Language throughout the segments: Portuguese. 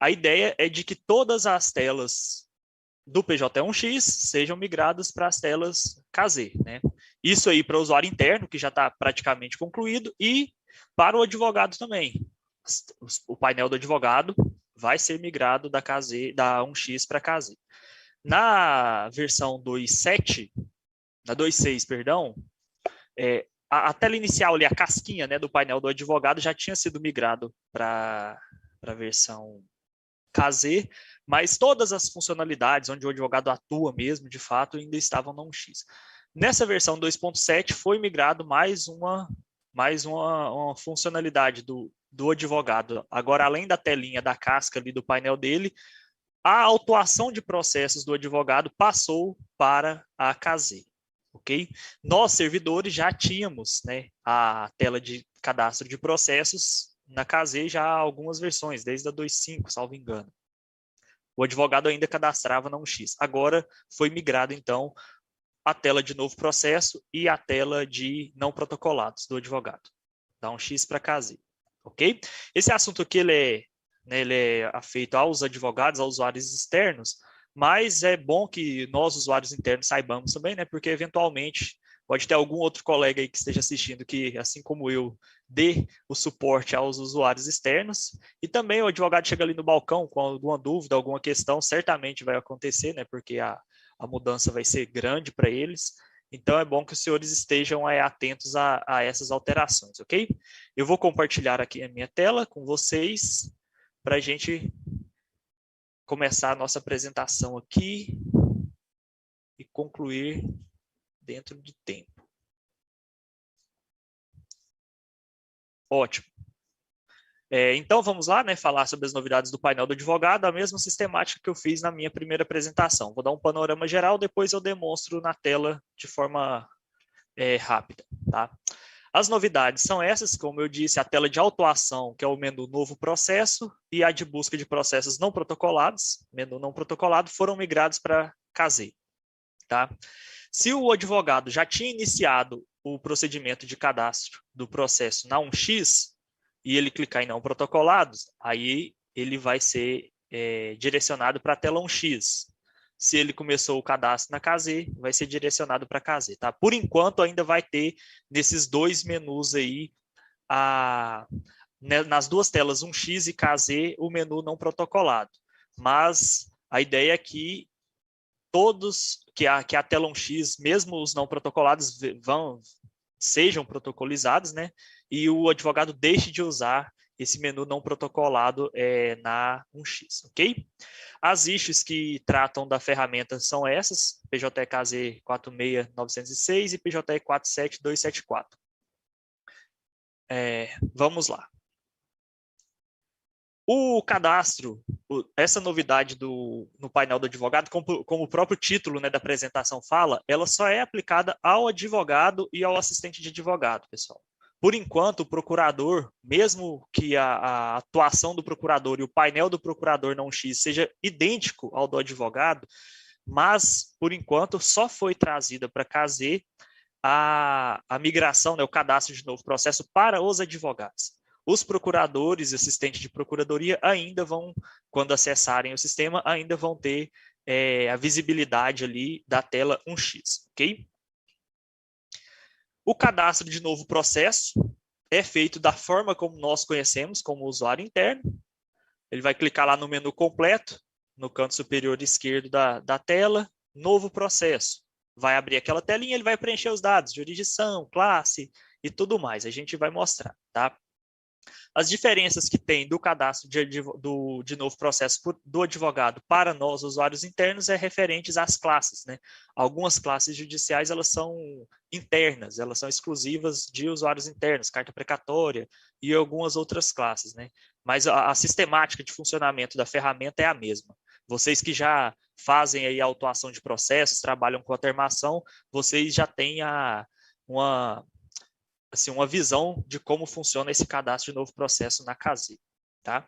A ideia é de que todas as telas do PJ1X sejam migradas para as telas KZ, né? Isso aí para o usuário interno, que já está praticamente concluído, e para o advogado também. O painel do advogado vai ser migrado da 1X para KZ. Na versão 2.7, na 2.6, perdão, a tela inicial ali, a casquinha, né, do painel do advogado já tinha sido migrado para a versão KZ, mas todas as funcionalidades onde o advogado atua mesmo, de fato, ainda estavam na 1X. Nessa versão 2.7 foi migrado mais uma funcionalidade do advogado. Agora, além da telinha da casca ali do painel dele, a autuação de processos do advogado passou para a KZ. Ok? Nós, servidores, já tínhamos, né, a tela de cadastro de processos na KZ já há algumas versões, desde a 2.5, salvo engano. O advogado ainda cadastrava na 1X. Agora foi migrado, então, a tela de novo processo e a tela de não protocolados do advogado, da 1X para KZ. Ok? Esse assunto aqui ele é feito aos advogados, aos usuários externos, mas é bom que nós, usuários internos, saibamos também, né? Porque eventualmente pode ter algum outro colega aí que esteja assistindo que, assim como eu, dê o suporte aos usuários externos. E também o advogado chega ali no balcão com alguma dúvida, alguma questão, certamente vai acontecer, né? Porque a mudança vai ser grande para eles. Então, é bom que os senhores estejam atentos a essas alterações, ok? Eu vou compartilhar aqui a minha tela com vocês para a gente começar a nossa apresentação aqui e concluir dentro de tempo. Ótimo. Então, vamos lá, né, falar sobre as novidades do painel do advogado, a mesma sistemática que eu fiz na minha primeira apresentação. Vou dar um panorama geral, depois eu demonstro na tela de forma rápida. Tá? As novidades são essas, como eu disse, a tela de autuação, que é o menu novo processo, e a de busca de processos não protocolados, menu não protocolado, foram migrados para KZ. Tá? Se o advogado já tinha iniciado o procedimento de cadastro do processo na 1X, e ele clicar em não protocolados, aí ele vai ser direcionado para a tela 1X. Se ele começou o cadastro na KZ, vai ser direcionado para a KZ. Tá? Por enquanto, ainda vai ter nesses dois menus aí, nas duas telas 1X e KZ, o menu não protocolado. Mas a ideia é que que a tela 1X, mesmo os não protocolados, sejam protocolizados, né? E o advogado deixe de usar esse menu não protocolado na 1X, ok? As issues que tratam da ferramenta são essas, PJKZ 46906 e PJ 47274. Vamos lá. O cadastro, essa novidade no painel do advogado, como o próprio título, né, da apresentação fala, ela só é aplicada ao advogado e ao assistente de advogado, pessoal. Por enquanto, o procurador, mesmo que a atuação do procurador e o painel do procurador na 1X seja idêntico ao do advogado, mas, por enquanto, só foi trazida para KZ a migração, né, o cadastro de novo processo para os advogados. Os procuradores e assistentes de procuradoria ainda vão, quando acessarem o sistema, ainda vão ter a visibilidade ali da tela 1X, ok? O cadastro de novo processo é feito da forma como nós conhecemos, como usuário interno. Ele vai clicar lá no menu completo, no canto superior esquerdo da tela, novo processo. Vai abrir aquela telinha, ele vai preencher os dados, jurisdição, classe e tudo mais. A gente vai mostrar, tá? As diferenças que tem do cadastro de novo processo do advogado para nós, usuários internos, referentes às classes, né? Algumas classes judiciais, elas são internas, elas são exclusivas de usuários internos, carta precatória e algumas outras classes, né? Mas a sistemática de funcionamento da ferramenta é a mesma. Vocês que já fazem aí a autuação de processos, trabalham com a termação, vocês já têm uma visão de como funciona esse cadastro de novo processo na KZ, tá?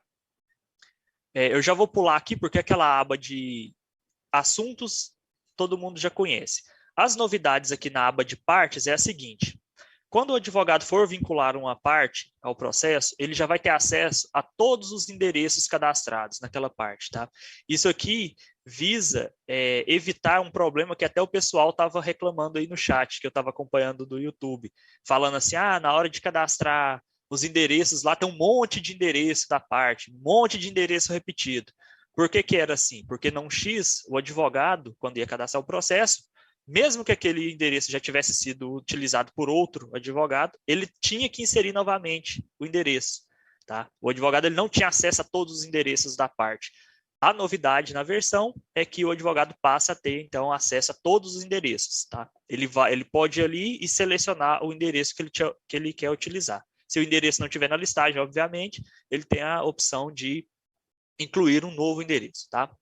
Eu já vou pular aqui, porque aquela aba de assuntos, todo mundo já conhece. As novidades aqui na aba de partes é a seguinte: Quando o advogado for vincular uma parte ao processo, ele já vai ter acesso a todos os endereços cadastrados naquela parte, tá? Isso aqui visa evitar um problema que até o pessoal estava reclamando aí no chat, que eu estava acompanhando do YouTube, falando assim, na hora de cadastrar os endereços lá, tem um monte de endereço da parte, um monte de endereço repetido. Por que que era assim? Porque não X, o advogado, quando ia cadastrar o processo, mesmo que aquele endereço já tivesse sido utilizado por outro advogado, ele tinha que inserir novamente o endereço. Tá? O advogado ele não tinha acesso a todos os endereços da parte. A novidade na versão é que o advogado passa a ter, então, acesso a todos os endereços. Tá? Ele pode ir ali e selecionar o endereço que ele quer utilizar. Se o endereço não estiver na listagem, obviamente, ele tem a opção de incluir um novo endereço. Tá?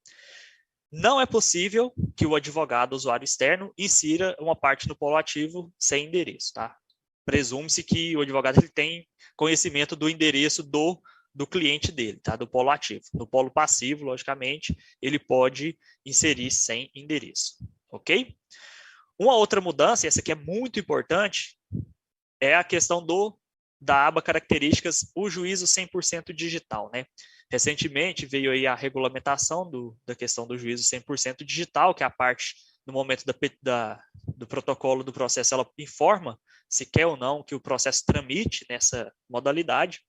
Não é possível que o advogado, usuário externo, insira uma parte no polo ativo sem endereço. Tá? Presume-se que o advogado ele tem conhecimento do endereço do cliente dele, tá? Do polo ativo. No polo passivo, logicamente, ele pode inserir sem endereço. Ok? Uma outra mudança, e essa aqui é muito importante, é a questão da aba características, o juízo 100% digital, né? Recentemente veio aí a regulamentação da questão do juízo 100% digital, que é a parte, no momento do protocolo do processo, ela informa se quer ou não que o processo tramite nessa modalidade.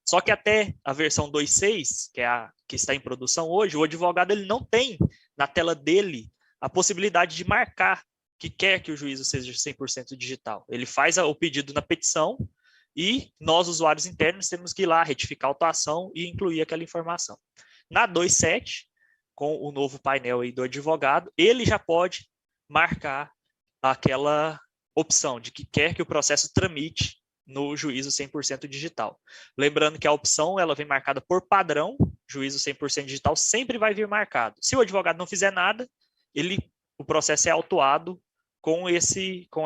Só que até a versão 2.6, que é a que está em produção hoje, o advogado ele não tem na tela dele a possibilidade de marcar que quer que o juízo seja 100% digital. Ele faz o pedido na petição e nós, usuários internos, temos que ir lá retificar a autuação e incluir aquela informação. Na 2.7, com o novo painel aí do advogado, ele já pode marcar aquela opção de que quer que o processo tramite no juízo 100% digital. Lembrando que a opção ela vem marcada por padrão, juízo 100% digital sempre vai vir marcado. Se o advogado não fizer nada, o processo é autuado com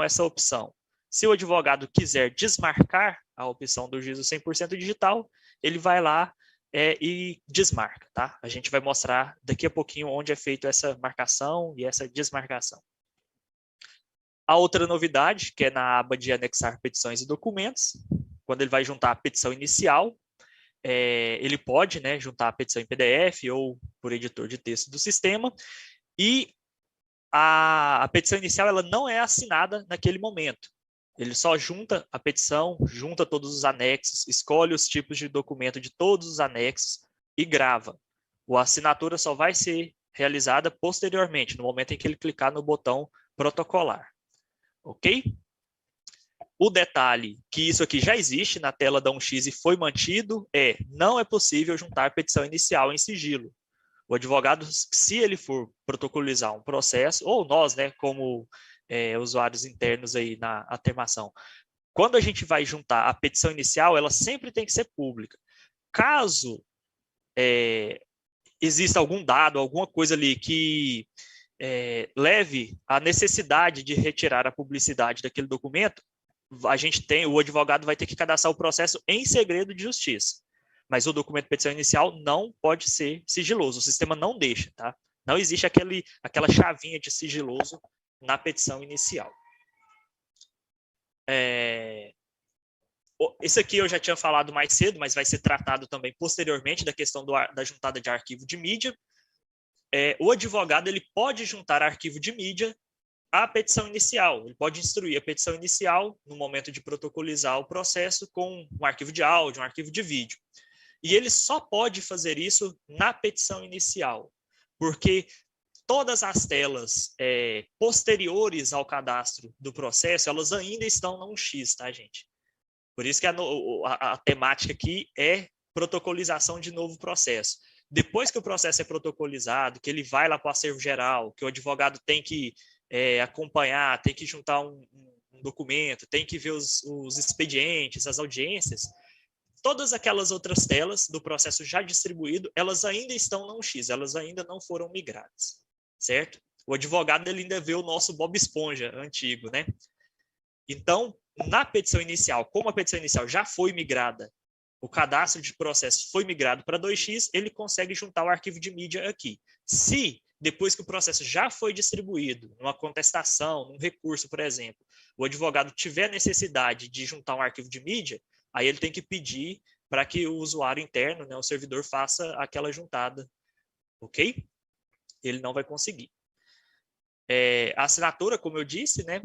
essa opção. Se o advogado quiser desmarcar a opção do juízo 100% digital, ele vai lá e desmarca, tá? A gente vai mostrar daqui a pouquinho onde é feita essa marcação e essa desmarcação. A outra novidade, que é na aba de anexar petições e documentos, quando ele vai juntar a petição inicial, ele pode, né, juntar a petição em PDF ou por editor de texto do sistema, e a petição inicial ela não é assinada naquele momento. Ele só junta a petição, junta todos os anexos, escolhe os tipos de documento de todos os anexos e grava. A assinatura só vai ser realizada posteriormente, no momento em que ele clicar no botão protocolar. Ok? O detalhe que isso aqui já existe na tela da 1x e foi mantido não é possível juntar petição inicial em sigilo. O advogado, se ele for protocolizar um processo, ou nós, né, como usuários internos aí na atermação, quando a gente vai juntar a petição inicial, ela sempre tem que ser pública. Caso exista algum dado, alguma coisa ali que leve à necessidade de retirar a publicidade daquele documento, o advogado vai ter que cadastrar o processo em segredo de justiça. Mas o documento de petição inicial não pode ser sigiloso, o sistema não deixa, tá? Não existe aquela chavinha de sigiloso na petição inicial. Isso aqui eu já tinha falado mais cedo, mas vai ser tratado também posteriormente da questão da juntada de arquivo de mídia. O advogado ele pode juntar arquivo de mídia à petição inicial. Ele pode instruir a petição inicial no momento de protocolizar o processo com um arquivo de áudio, um arquivo de vídeo. E ele só pode fazer isso na petição inicial, porque todas as telas posteriores ao cadastro do processo, elas ainda estão no 1x, tá, gente? Por isso que a temática aqui é protocolização de novo processo. Depois que o processo é protocolizado, que ele vai lá para o acervo geral, que o advogado tem que acompanhar, tem que juntar um documento, tem que ver os expedientes, as audiências, todas aquelas outras telas do processo já distribuído, elas ainda estão no 1x, elas ainda não foram migradas, certo? O advogado ele ainda vê o nosso Bob Esponja antigo, né? Então, na petição inicial, como a petição inicial já foi migrada, o cadastro de processo foi migrado para 2x, ele consegue juntar o arquivo de mídia aqui. Se depois que o processo já foi distribuído, numa contestação, num recurso, por exemplo, o advogado tiver necessidade de juntar um arquivo de mídia, aí ele tem que pedir para que o usuário interno, né, o servidor, faça aquela juntada, ok? Ele não vai conseguir. A assinatura, como eu disse, né,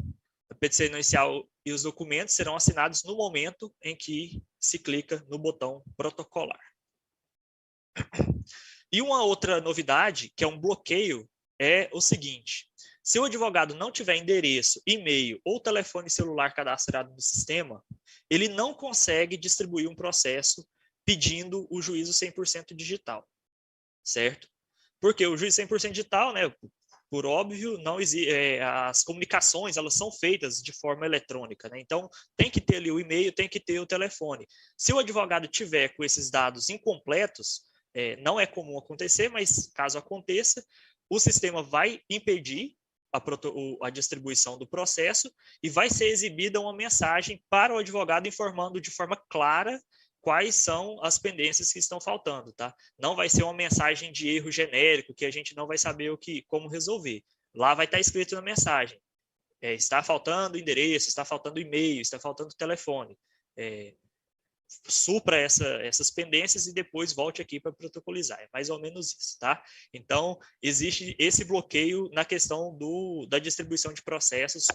a petição inicial e os documentos serão assinados no momento em que se clica no botão protocolar. E uma outra novidade, que é um bloqueio, é o seguinte: se o advogado não tiver endereço, e-mail ou telefone celular cadastrado no sistema, ele não consegue distribuir um processo pedindo o juízo 100% digital, certo? Porque o juízo 100% digital, né, por óbvio, não as comunicações elas são feitas de forma eletrônica, né? Então tem que ter ali o e-mail, tem que ter o telefone. Se o advogado tiver com esses dados incompletos, não é comum acontecer, mas caso aconteça, o sistema vai impedir a distribuição do processo e vai ser exibida uma mensagem para o advogado informando de forma clara quais são as pendências que estão faltando, tá? Não vai ser uma mensagem de erro genérico que a gente não vai saber como resolver. Lá vai estar escrito na mensagem: está faltando endereço, está faltando e-mail, está faltando telefone. Supra essas pendências e depois volte aqui para protocolizar. É mais ou menos isso, tá? Então, existe esse bloqueio na questão da distribuição de processos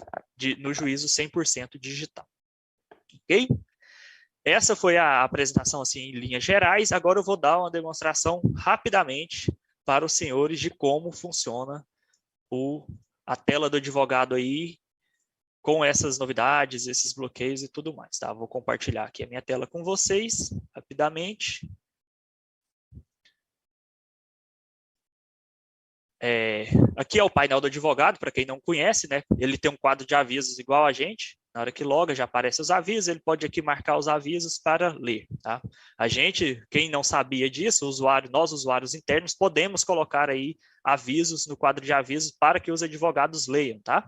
no juízo 100% digital. Ok? Essa foi a apresentação assim, em linhas gerais. Agora eu vou dar uma demonstração rapidamente para os senhores de como funciona a tela do advogado aí, com essas novidades, esses bloqueios e tudo mais, tá? Vou compartilhar aqui a minha tela com vocês, rapidamente. Aqui é o painel do advogado, para quem não conhece, né? Ele tem um quadro de avisos igual a gente. Na hora que loga, já aparecem os avisos, ele pode aqui marcar os avisos para ler, tá? A gente, quem não sabia disso, nós usuários internos, podemos colocar aí avisos no quadro de avisos para que os advogados leiam, tá?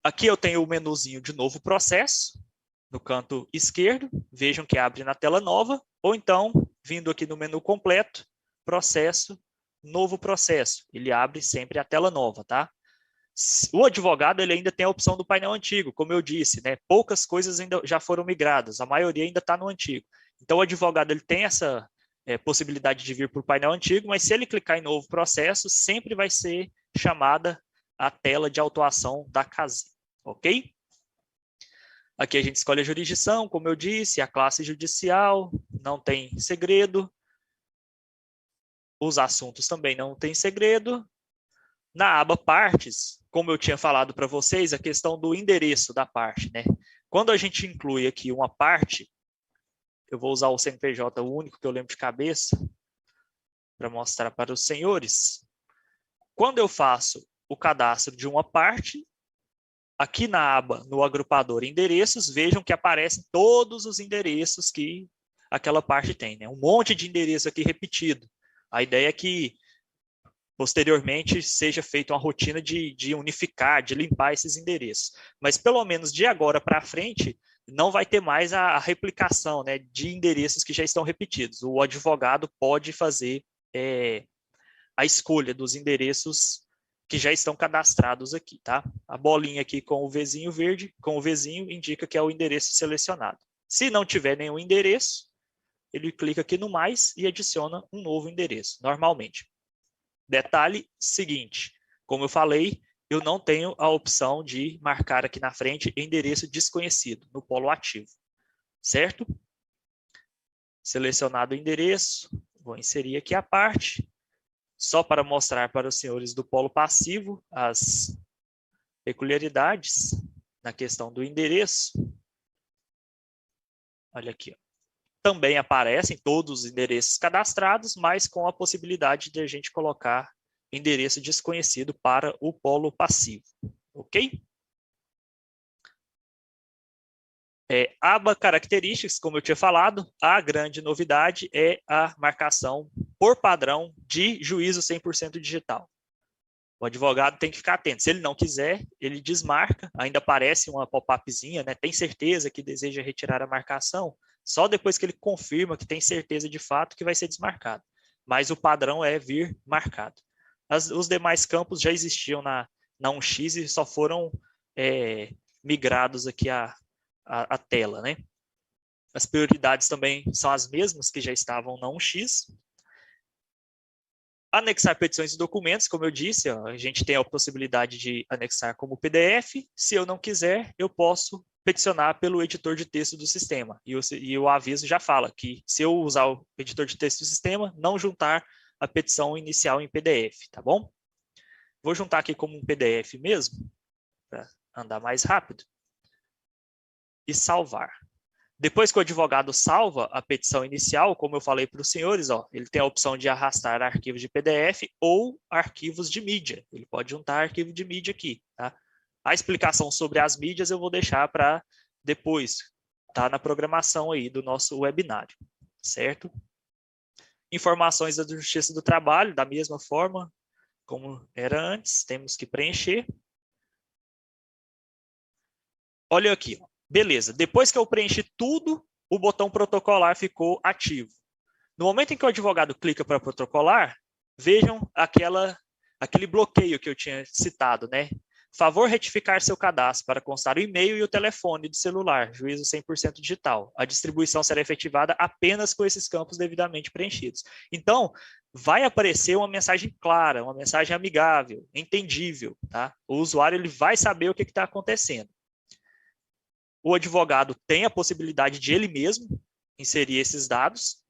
Aqui eu tenho o menuzinho de novo processo, no canto esquerdo, vejam que abre na tela nova, ou então, vindo aqui no menu completo, processo, novo processo, ele abre sempre a tela nova, tá? O advogado ele ainda tem a opção do painel antigo, como eu disse, né? Poucas coisas ainda já foram migradas, a maioria ainda está no antigo. Então o advogado ele tem essa possibilidade de vir para o painel antigo, mas se ele clicar em novo processo, sempre vai ser chamada a tela de autuação da CASE, ok? Aqui a gente escolhe a jurisdição, como eu disse, a classe judicial, não tem segredo. Os assuntos também não tem segredo. Na aba partes, como eu tinha falado para vocês, a questão do endereço da parte, né? Quando a gente inclui aqui uma parte, eu vou usar o CNPJ, o único que eu lembro de cabeça, para mostrar para os senhores. Quando eu faço o cadastro de uma parte, aqui na aba, no agrupador endereços, vejam que aparecem todos os endereços que aquela parte tem, né? Um monte de endereço aqui repetido. A ideia é que posteriormente seja feita uma rotina de unificar, de limpar esses endereços. Mas pelo menos de agora para frente, não vai ter mais a replicação, né, de endereços que já estão repetidos. O advogado pode fazer a escolha dos endereços que já estão cadastrados aqui, tá? A bolinha aqui com o Vzinho verde, com o Vzinho, indica que é o endereço selecionado. Se não tiver nenhum endereço, ele clica aqui no mais e adiciona um novo endereço, normalmente. Detalhe seguinte, como eu falei, eu não tenho a opção de marcar aqui na frente endereço desconhecido no polo ativo, certo? Selecionado o endereço, vou inserir aqui a parte, só para mostrar para os senhores do polo passivo as peculiaridades na questão do endereço. Olha aqui, ó. Também aparecem todos os endereços cadastrados, mas com a possibilidade de a gente colocar endereço desconhecido para o polo passivo, ok? Aba características, como eu tinha falado, a grande novidade é a marcação por padrão de juízo 100% digital. O advogado tem que ficar atento. Se ele não quiser, ele desmarca, ainda aparece uma pop-upzinha, né? Tem certeza que deseja retirar a marcação? Só depois que ele confirma que tem certeza de fato que vai ser desmarcado. mas o padrão é vir marcado. Os demais campos já existiam na 1x e só foram migrados aqui a tela, né? As prioridades também são as mesmas que já estavam na 1x. Anexar petições e documentos, como eu disse, ó, a gente tem a possibilidade de anexar como PDF. Se eu não quiser, eu posso peticionar pelo editor de texto do sistema. E o aviso já fala que se eu usar o editor de texto do sistema, não juntar a petição inicial em PDF, tá bom? Vou juntar aqui como um PDF mesmo, para andar mais rápido. E salvar. Depois que o advogado salva a petição inicial, como eu falei para os senhores, ó, ele tem a opção de arrastar arquivos de PDF ou arquivos de mídia. Ele pode juntar arquivo de mídia aqui, tá? A explicação sobre as mídias eu vou deixar para depois, tá? Na programação aí do nosso webinário, certo? Informações da Justiça do Trabalho, da mesma forma como era antes, temos que preencher. Olha aqui, ó. Beleza, depois que eu preenchi tudo, o botão protocolar ficou ativo. No momento em que o advogado clica para protocolar, vejam aquele bloqueio que eu tinha citado, né? Favor retificar seu cadastro para constar o e-mail e o telefone do celular, juízo 100% digital. A distribuição será efetivada apenas com esses campos devidamente preenchidos. Então, vai aparecer uma mensagem clara, uma mensagem amigável, entendível, tá? O usuário ele vai saber o que está acontecendo. O advogado tem a possibilidade de ele mesmo inserir esses dados.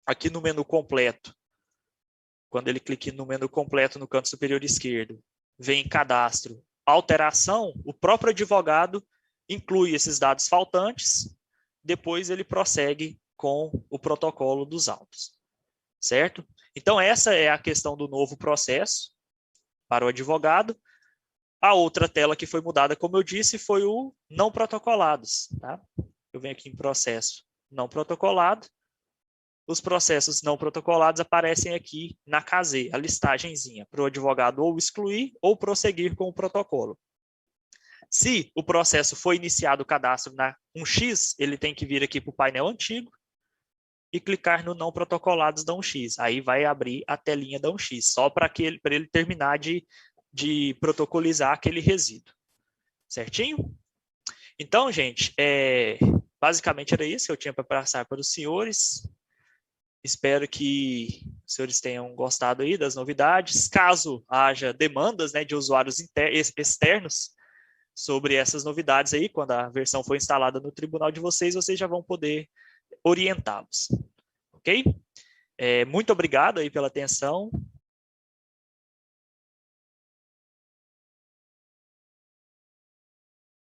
Aqui no menu completo, quando ele clica no menu completo no canto superior esquerdo, vem cadastro, alteração, o próprio advogado inclui esses dados faltantes, depois ele prossegue com o protocolo dos autos, certo? Então essa é a questão do novo processo para o advogado. A outra tela que foi mudada, como eu disse, foi o não protocolados, tá? Eu venho aqui em processo não protocolado. Os processos não protocolados aparecem aqui na caseira, a listagenzinha, para o advogado ou excluir ou prosseguir com o protocolo. Se o processo foi iniciado o cadastro na 1x, ele tem que vir aqui para o painel antigo e clicar no não protocolados da 1x. Aí vai abrir a telinha da 1x, só para ele terminar de protocolizar aquele resíduo. Certinho? Então, gente, basicamente era isso que eu tinha para passar para os senhores. Espero que os senhores tenham gostado aí das novidades. Caso haja demandas, né, de usuários externos sobre essas novidades aí, quando a versão for instalada no tribunal de vocês, vocês já vão poder orientá-los. Ok? Muito obrigado aí pela atenção.